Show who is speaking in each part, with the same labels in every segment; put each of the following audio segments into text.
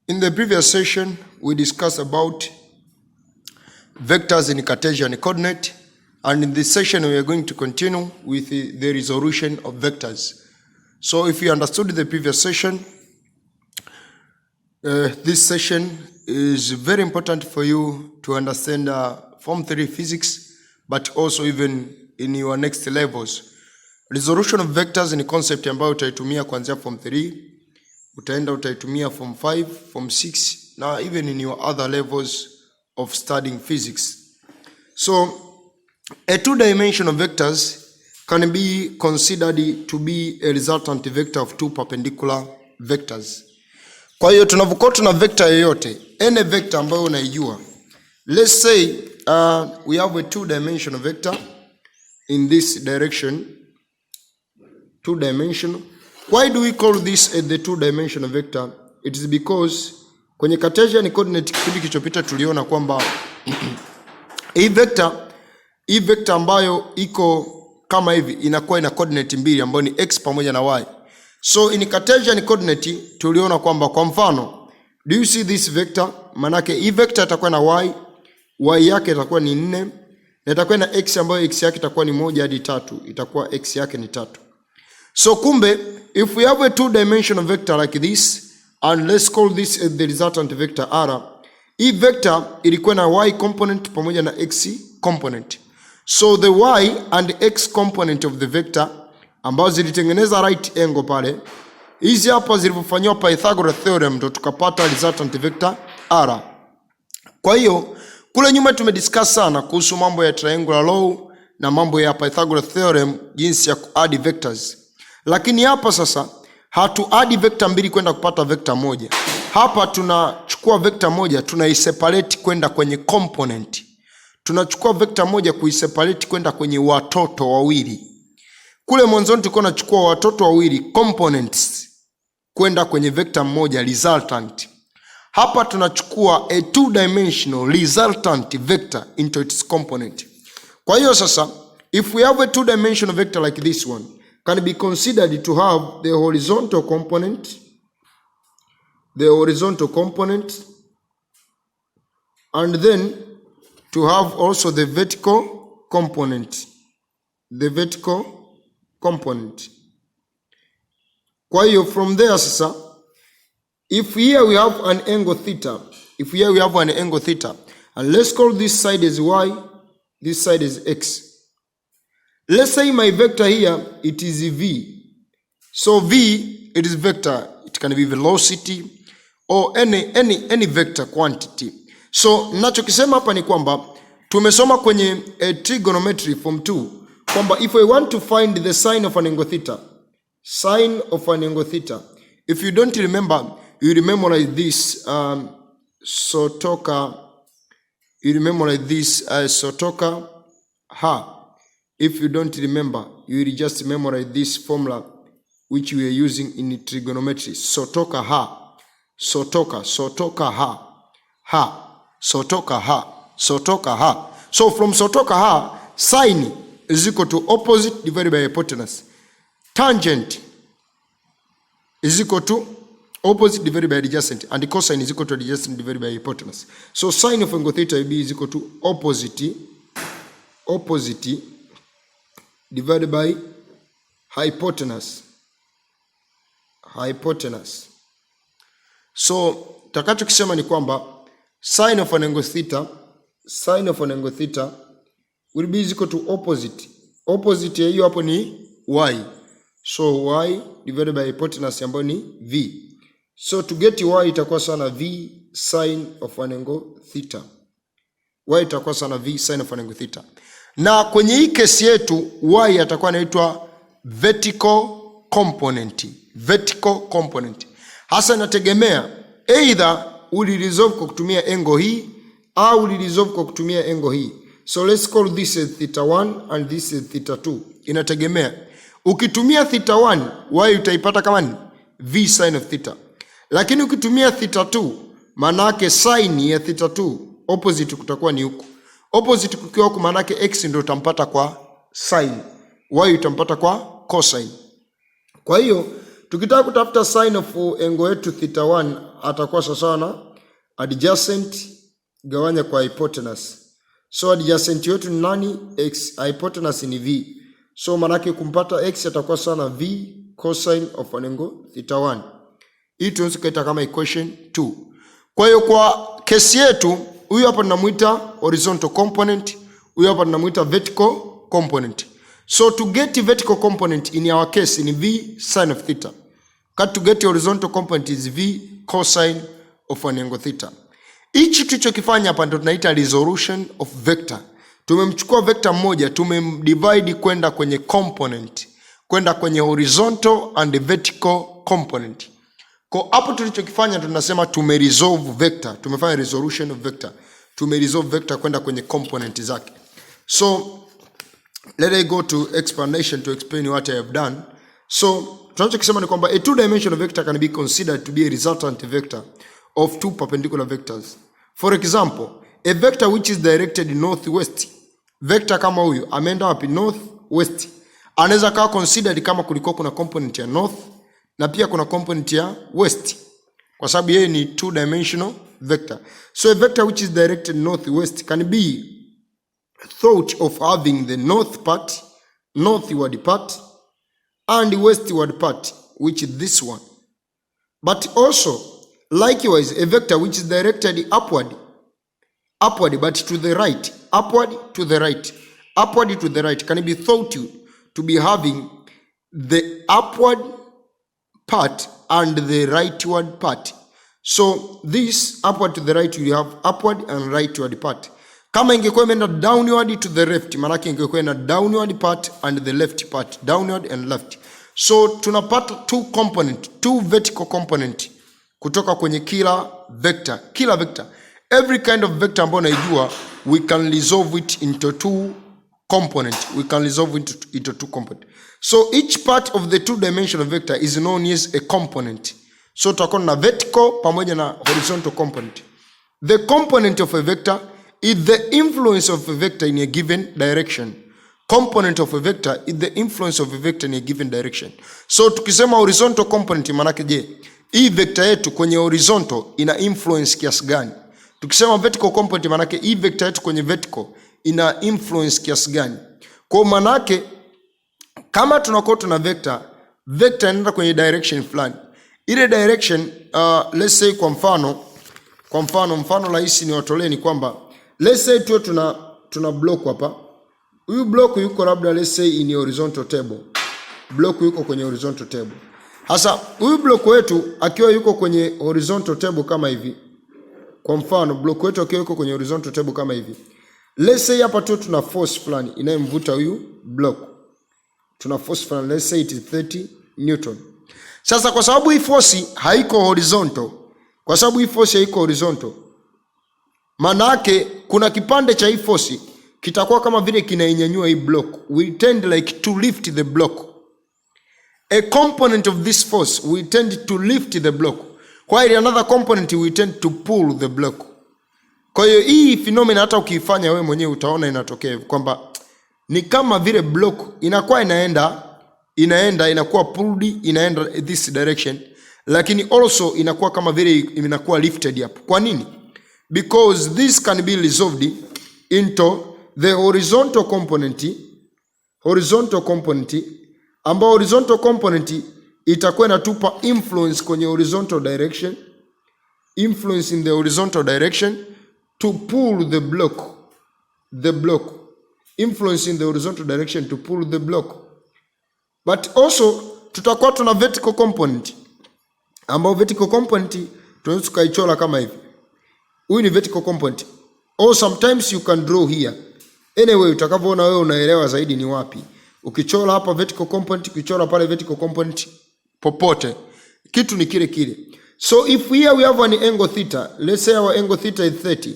Speaker 1: In the previous session, we discussed about vectors in Cartesian coordinate, and in this session we are going to continue with the resolution of vectors. So if you understood the previous session, this session is very important for you to understand Form 3 physics, but also even in your next levels. Resolution of vectors ni concept ambayo utaitumia kuanzia Form 3, utaenda utaitumia Form 5, Form 6, na even in your other levels of studying physics. So a two-dimensional vectors can be considered to be a resultant vector of two perpendicular vectors. Kwa hiyo tunapokuwa tuna vector yoyote, any vector ambayo unaijua, let's say we have a two-dimensional vector in this direction, two-dimensional. Why do we call this the two-dimensional vector? It is because kwenye Cartesian coordinate kipindi kilichopita tuliona kwamba hii vector ambayo iko kama hivi inakuwa ina coordinate mbili ambayo ni x pamoja na y. So in Cartesian coordinate tuliona kwamba kwa mfano, do you see this vector? Manake hii vector itakuwa na y yake itakuwa ni 4, na itakuwa na x ambayo x yake itakuwa ni 1 hadi 3, itakuwa x yake ni 3. So kumbe, if we have a two-dimensional vector like this, and let's call this the resultant vector r, hii vector ilikuwa na y component pamoja na x component. So the y and x component of the vector ambazo zilitengeneza right angle pale, hizi hapa zilifanywa Pythagoras theorem ndo tukapata resultant vector r. Kwa hiyo kule nyuma tumediscuss sana kuhusu mambo ya triangular law na mambo ya Pythagoras theorem, jinsi ya kuadd vectors. Lakini hapa sasa hatu add vector mbili kwenda kupata vector moja. Hapa tunachukua vector moja tunaiseparate kwenda kwenye component. Tunachukua vector moja kuiseparate kwenda kwenye watoto wawili. Kule mwanzoni tulikuwa tunachukua watoto wawili components kwenda kwenye vector moja resultant. Hapa tunachukua a two-dimensional resultant vector into its component. Kwa hiyo sasa, if we have a two-dimensional vector like this one, can be considered to have the horizontal component, and then to have also the vertical component, Kwa hiyo from there sasa, if here we have an angle theta, and let's call this side as y, this side is x. Let's say my vector here, it is v. So v, it is vector. It can be velocity or any vector quantity. So nachokisema hapa ni kwamba tumesoma kwenye trigonometry form 2 kwamba if I want to find the sine of an angle theta, if you don't remember, you remember like this sotoka ha. If you don't remember, you will just memorize this formula which we are using in trigonometry. Sotoka ha. So from sotoka ha, sine is equal to opposite divided by hypotenuse. Tangent is equal to opposite divided by adjacent, and the cosine is equal to adjacent divided by hypotenuse. So sine of angle theta will be is equal to opposite divided by hypotenuse. So takachokisema ni kwamba sine of an angle theta will be equal to opposite ya hiyo hapo ni y. So y divided by hypotenuse ambayo ni v. So to get y itakuwa sana v sine of an angle theta. Na kwenye hii kesi yetu y atakuwa anaitwa vertical component. Hasa inategemea either uliresolve kwa kutumia angle hii au uliresolve kwa kutumia angle hii. So let's call this theta 1 and this theta 2. Inategemea. Ukitumia theta 1, y utaipata kama ni v sine of theta. Lakini ukitumia theta 2, maana yake sine ya theta 2 opposite kutakuwa ni huko. Opposite kukiwa huko maana yake x ndio utampata kwa sine, y utampata kwa cosine. Kwa hiyo Tukitaka kutafuta sin of angle yetu theta 1 atakuwa sawa na adjacent gawanya kwa hypotenuse. So adjacent yetu ni nani? X. Hypotenuse ni v. So manake kumpata x atakuwa sawa na v cosine of an angle theta 1. Hii tunaweza kuita kama equation 2. Kwa hiyo kwa kesi yetu huyu hapa tunamuita horizontal component, huyu hapa tunamuita vertical component. So to get vertical component in our case in v sin of theta. Cut to get horizontal component is v cosine of an angle theta. Hichi tulichokifanya hapa ndio tunaita resolution of vector. Tumemchukua vector mmoja, tumemdivide kwenda kwenye component, kwenda kwenye horizontal and vertical component. Kwa hapo tulichokifanya tunasema tumeresolve vector, tumefanya resolution of vector. Tumeresolve vector kwenda kwenye component zake. So let us go to explanation to explain what I have done. So tunachokisema ni kwamba a two-dimensional vector can be considered to be a resultant vector of two perpendicular vectors. For example, a vector which is directed northwest. Vector kama huyu ameenda wapi? Northwest. Anaweza kawa considered kama kulikuwa kuna component ya north na pia kuna component ya west, kwa sababu yeye ni two-dimensional vector. So a vector which is directed northwest can be thought of having the north part, northward part, and westward part, which is this one. But also, likewise, a vector which is directed upward but to the right, upward to the right, can be thought to be having the upward part and the rightward part. So this upward to the right, you have upward and rightward part. Kama ingekuwa imeenda downward to the left, manake ingekuwa ina downward part and the left part, downward and left. So tunapata two vertical component kutoka kwenye kila vector. Every kind of vector ambayo unaijua, we can resolve it into two component. So each part of the two-dimensional vector is known as a component. So tutakuwa na vertical pamoja na horizontal component. The component of a vector is the influence of a vector in a given direction. Component of a vector is the influence of a vector in a given direction. So tukisema horizontal component manake je, hii vector yetu kwenye horizontal ina influence kiasi gani? Tukisema vertical component manake hii vector yetu kwenye vertical ina influence kiasi gani? Kwa manake kama tunakuwa tuna vector inaenda kwenye direction fulani. Ile direction let's say kwa mfano rahisi ni watolee ni kwamba let's say tu tuna block hapa. Huyu block yuko labda let's say in horizontal table. Block yuko kwenye horizontal table. Hasa huyu block wetu akiwa yuko kwenye horizontal table kama hivi. Kwa mfano block wetu akiwa yuko kwenye horizontal table kama hivi. Let's say hapa tu tuna force fulani inayemvuta huyu block. Tuna force fulani, let's say it is 30 Newton. Sasa kwa sababu hii force haiko horizontal, manake kuna kipande cha hii force kitakuwa kama vile kinainyanyua hii block. We tend like to lift the block. A component of this force we tend to lift the block, while another component we tend to pull the block. Kwa hiyo hii phenomena hata ukiifanya wewe mwenyewe utaona inatokea kwamba ni kama vile block inakuwa inakuwa pulled, inaenda this direction, lakini also inakuwa kama vile inakuwa lifted up. Kwa nini? Because this can be resolved into the horizontal component ambao horizontal component itakuwa inatupa influence kwenye horizontal direction, influence in the horizontal direction to pull the block, influence in the horizontal direction to pull the block. But also tutakuwa tuna vertical component ambao vertical component tunaweza kaichora kama hivi. Huyu ni vertical component. Or sometimes you can draw here. Anyway, utakavyoona wewe unaelewa zaidi ni wapi. Ukichora hapa vertical component, ukichora pale vertical component, popote kitu ni kile. So if here we have an angle theta, let's say our angle theta is 30.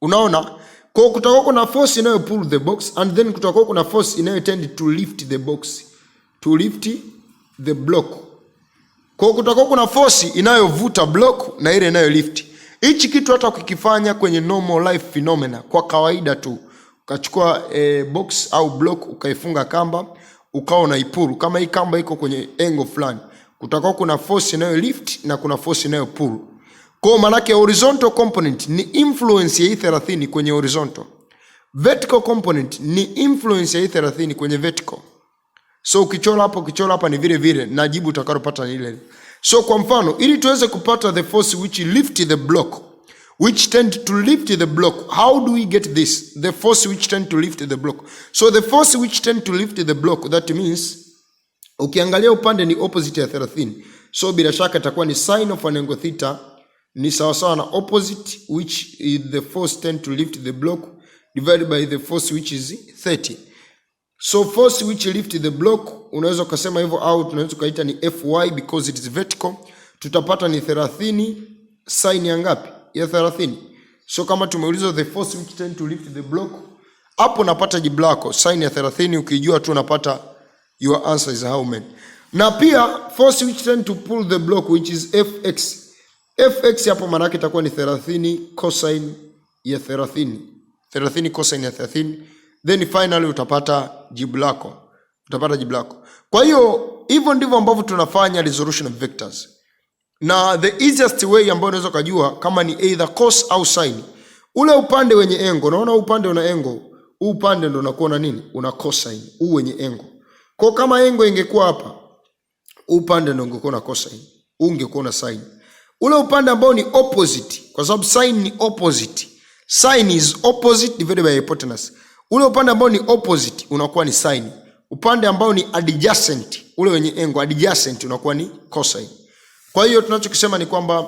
Speaker 1: Unaona? Kwa kutakuwa kuna force inayo pull the box, and then kutakuwa kuna force inayo tend to lift the box, to lift the block. Kwa kutakuwa kuna force inayovuta block na ile inayo lift. Hichi kitu hata ukikifanya kwenye normal life phenomena kwa kawaida tu, ukachukua box au block ukaifunga kamba, ukao unaipuru kama hii kamba iko kwenye angle fulani, Kutakuwa kuna force inayo lift na kuna force inayo pull. Kwa maana yake horizontal component ni influence ya hii 30 kwenye horizontal. Vertical component ni influence ya hii 30 kwenye vertical. So ukichora hapa ni vile vile na jibu utakalopata ni ile. So kwa mfano ili tuweze kupata the force which lift the block, which tend to lift the block, how do we get this? The force which tend to lift the block. So the force which tend to lift the block, that means ukiangalia upande ni opposite ya 30. So bila shaka itakuwa ni sin of an angle theta ni sawa na opposite which is the force tend to lift the block divided by the force which is 30. So force which lift the block unaweza kusema hivyo au tunaweza kuita ni Fy because it is vertical. Tutapata ni 30 sin ya ngapi? Ya 30. So kama tumeulizwa the force which tend to lift the block, hapo napata jibu lako sin ya 30. Ukijua tu unapata your answer is how many. Na pia force which tend to pull the block which is Fx. Fx hapo maana yake itakuwa ni 30 cosine ya 30. 30 cosine ya 30. Then finally utapata jibu lako. Kwa hiyo hivyo ndivyo ambavyo tunafanya resolution of vectors. Na the easiest way ambayo unaweza kujua kama ni either cos au sin. Ule upande wenye engo, unaona upande una engo, huu upande ndo unakuwa na nini? Una cosine, huu wenye engo. Kwa kama engo ingekuwa hapa, upande ndo ungekuwa na cosine, huu ungekuwa na sin. Ule upande ambao ni opposite, kwa sababu sin ni opposite. Sin is opposite divided by hypotenuse. Ule upande ambao ni opposite unakuwa ni sin. Upande ambao ni adjacent, ule wenye engo adjacent unakuwa ni cosine. Kwa hiyo tunachokisema ni kwamba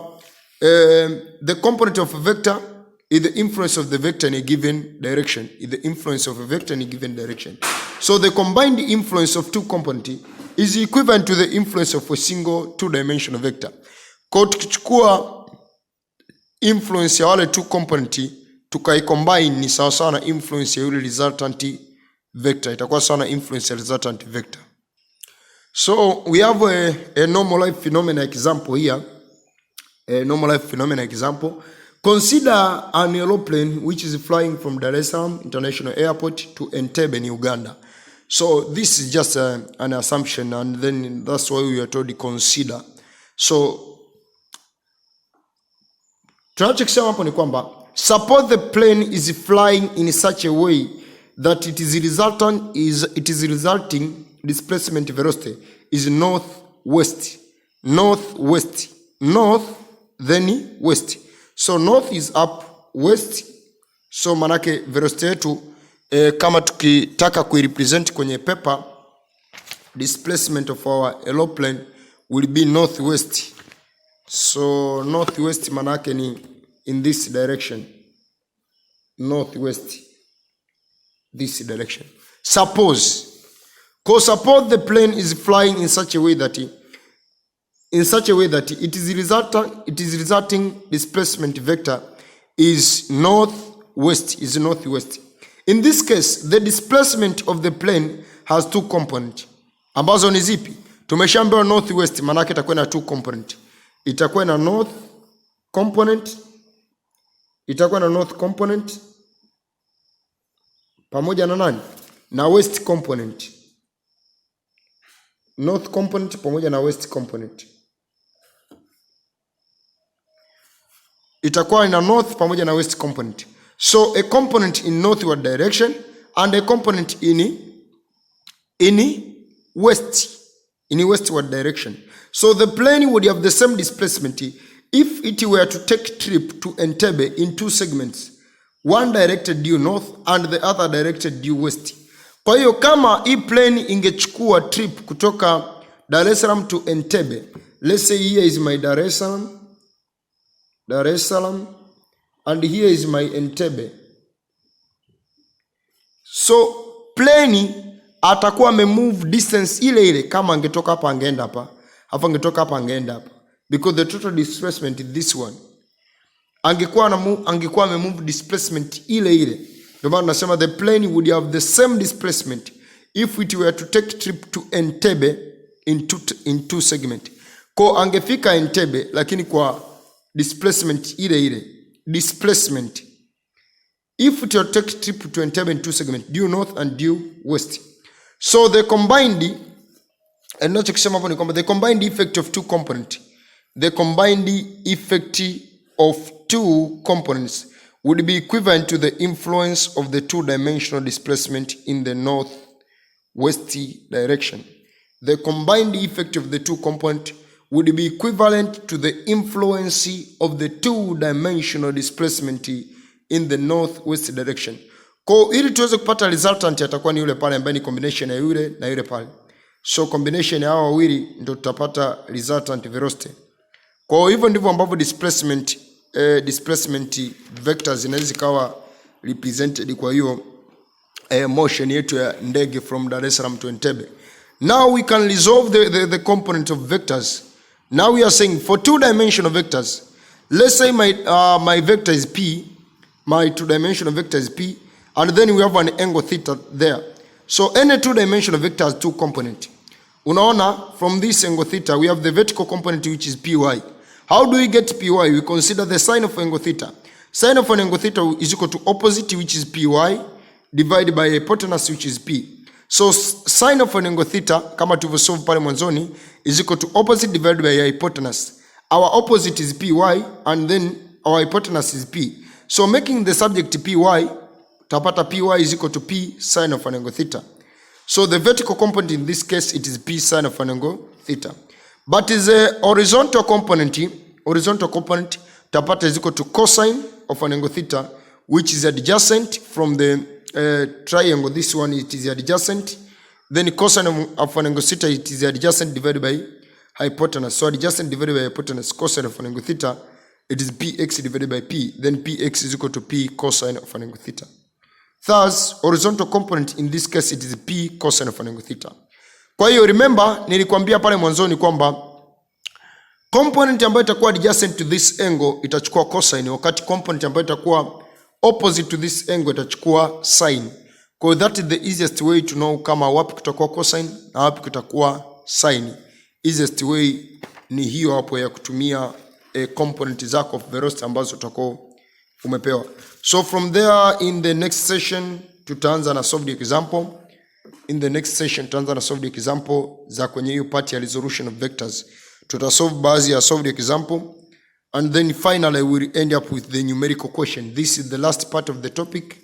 Speaker 1: the component of a vector is the influence of the vector in a given direction. So the combined influence of two components is equivalent to the influence of a single two-dimensional vector. Kwa tukichukua influence ya wale two components tukaicombine ni sawa na influence ya yule resultant vector. Itakuwa sawa na influence ya resultant vector. So we have a normal life phenomena example here. Consider an aeroplane which is flying from Dar es Salaam International Airport to Entebbe in Uganda. So this is just an assumption, and then that's why we are told to consider. So tunachokisema hapo ni kwamba suppose the plane is flying in such a way that it is resulting displacement velocity is north then west. So north is up, west. So manake velocity yetu kama tukitaka kuirepresent kwenye paper, displacement of our aeroplane will be northwest. So northwest manake ni in this direction. Northwest, this direction. Suppose the plane is flying in such a way that it is resulting displacement vector is northwest. In this case, the displacement of the plane has two components. Ambazo ni zipi? Tumeshaambiwa northwest maana yake itakuwa na two component. Itakuwa na north component pamoja na nani? Na west component. North component pamoja na west component. Itakuwa ina north pamoja na west component. So a component in northward direction and a component in westward direction. So the plane would have the same displacement if it were to take trip to Entebbe in two segments, one directed due north and the other directed due west. Kwa hiyo kama hii plane ingechukua trip kutoka Dar es Salaam to Entebbe, let's say here is my Dar es Salaam and here is my Entebbe. So plane atakuwa amemove distance ile kama angetoka hapa angeenda hapa, hapo angetoka hapa angeenda hapa, because the total displacement is this one. Angekuwa amemove displacement ile. Ndio maana nasema the plane would have the same displacement if it were to take trip to Entebbe in two segment. Kwa angefika Entebbe lakini kwa displacement ile. Displacement. If it were to take trip to Entebbe in two segment, due north and due west. So the combined And nachokisema hapo ni kwamba the combined effect of two components, the combined effect of two components would be equivalent to the influence of the two-dimensional displacement in the north-west direction. The combined effect of the two components would be equivalent to the influence of the two-dimensional displacement in the north-west direction. Kwa ili tuweze kupata resultant atakuwa ni yule pale ambaye ni combination ya yule na yule pale. So combination ya hao wawili ndio tutapata resultant velocity. Kwa hivyo ndivyo ambavyo displacement vectors zinaweza kawa represented kwa hiyo motion yetu ya ndege from Dar es Salaam to Entebbe. Now we can resolve the component of vectors. Now we are saying for two-dimensional vectors, let's say my vector is P, my two-dimensional vector is P, and then we have an angle theta there. So any two-dimensional vector has two components. Unaona, from this angle theta, we have the vertical component which is Py. How do we get Py? We consider the sine of angle theta. Sine of an angle theta is equal to opposite, which is Py, divided by hypotenuse, which is P. So sine of an angle theta, kama tulivyosolve pale mwanzoni, is equal to opposite divided by hypotenuse. Our opposite is Py, and then our hypotenuse is P. So making the subject Py, tapata Py is equal to P sine of an angle theta. So the vertical component in this case, it is P sine of an angle theta. But is a horizontal component, tapata is equal to cosine of an angle theta, which is adjacent from the triangle. This one, it is adjacent. Then cosine of an angle theta, it is adjacent divided by hypotenuse. So adjacent divided by hypotenuse, cosine of an angle theta, it is px divided by p. Then px is equal to p cosine of an angle theta. Thus, horizontal component in this case, it is p cosine of an angle theta. Kwa hiyo remember, nilikwambia pale mwanzoni kwamba component ambayo itakuwa adjacent to this angle itachukua cosine, wakati component ambayo itakuwa opposite to this angle itachukua sine. Kwa that is the easiest way to know kama wapi kutakuwa cosine na wapi kutakuwa sine. Easiest way ni hiyo hapo ya kutumia component zako of velocity ambazo utakuwa umepewa. So from there, in the next session tutaanza na solve the example. In the next session tutaanza na solve the example za kwenye hiyo part ya resolution of vectors. Tutasolve baadhi ya solve the example, and then finally we will end up with the numerical question. This is the last part of the topic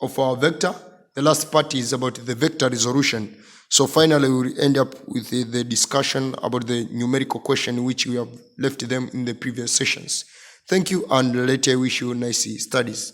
Speaker 1: of our vector. The last part is about the vector resolution. So finally we will end up with the discussion about the numerical question which we have left them in the previous sessions. Thank you, and later I wish you nice studies.